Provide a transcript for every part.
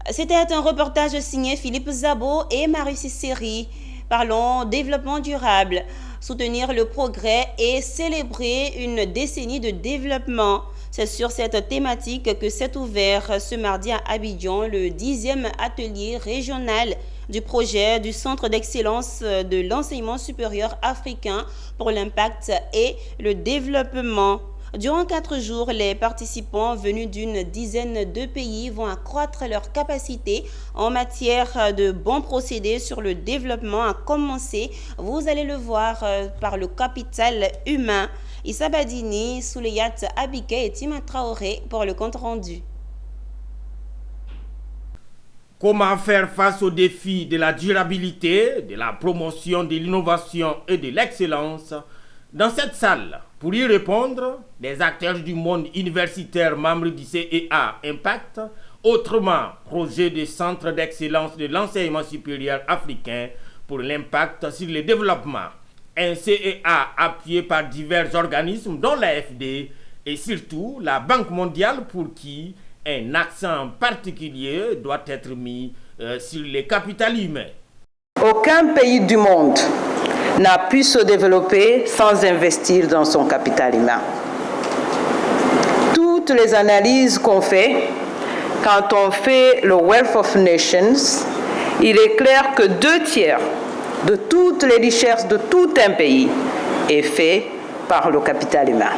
C'était un reportage signé Philippe Zabo et Marie Sisseri. Parlons développement durable, soutenir le progrès et célébrer une décennie de développement. C'est sur cette thématique que s'est ouvert ce mardi à Abidjan le 10e atelier régional du projet du Centre d'excellence de l'enseignement supérieur africain pour l'impact et le développement. Durant 4 jours, les participants venus d'une dizaine de pays vont accroître leurs capacités en matière de bons procédés sur le développement, à commencer, vous allez le voir, par le capital humain. Issa Badini, Souleyat Abike et Tima Traoré pour le compte rendu. Comment faire face aux défis de la durabilité, de la promotion de l'innovation et de l'excellence? Dans cette salle, pour y répondre, des acteurs du monde universitaire membres du CEA Impact, autrement projet de Centre d'excellence de l'enseignement supérieur africain pour l'impact sur le développement, un CEA appuyé par divers organismes dont l'AFD et surtout la Banque mondiale pour qui un accent particulier doit être mis sur le capital humain. Aucun pays du monde n'a pu se développer sans investir dans son capital humain. Toutes les analyses qu'on fait, quand on fait le Wealth of Nations, il est clair que 2/3 de toutes les richesses de tout un pays est fait par le capital humain.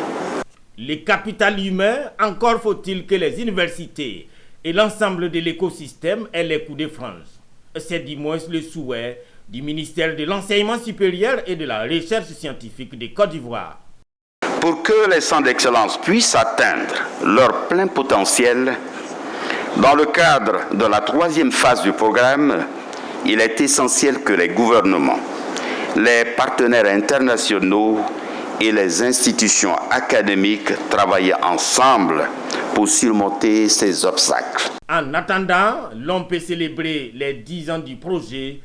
Le capital humain, encore faut-il que les universités et l'ensemble de l'écosystème aient les coups de frange. C'est du moins le souhait du ministère de l'Enseignement supérieur et de la Recherche scientifique de Côte d'Ivoire. Pour que les centres d'excellence puissent atteindre leur plein potentiel, dans le cadre de la 3e phase du programme, il est essentiel que les gouvernements, les partenaires internationaux et les institutions académiques travaillent ensemble pour surmonter ces obstacles. En attendant, l'on peut célébrer les 10 ans du projet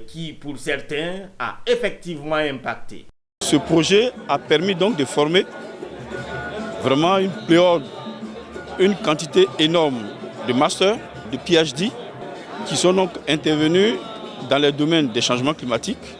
qui, pour certains, a effectivement impacté. Ce projet a permis donc de former vraiment une quantité énorme de masters, de PhD, qui sont donc intervenus dans les domaines des changements climatiques,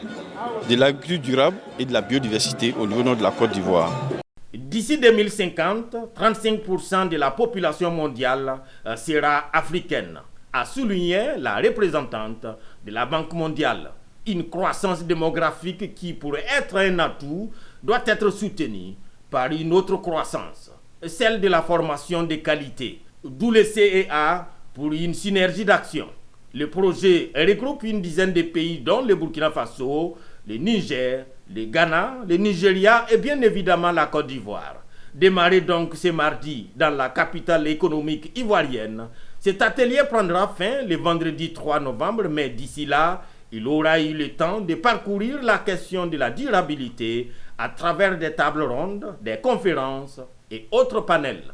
de l'agriculture durable et de la biodiversité au niveau de la Côte d'Ivoire. D'ici 2050, 35% de la population mondiale sera africaine, a souligné la représentante de la Banque mondiale. Une croissance démographique qui, pour être un atout, doit être soutenue par une autre croissance, celle de la formation de qualité, d'où le CEA pour une synergie d'action. Le projet regroupe une dizaine de pays dont le Burkina Faso, le Niger, le Ghana, le Nigeria et bien évidemment la Côte d'Ivoire. Démarré donc ce mardi dans la capitale économique ivoirienne, cet atelier prendra fin le vendredi 3 novembre, mais d'ici là, il aura eu le temps de parcourir la question de la durabilité à travers des tables rondes, des conférences et autres panels.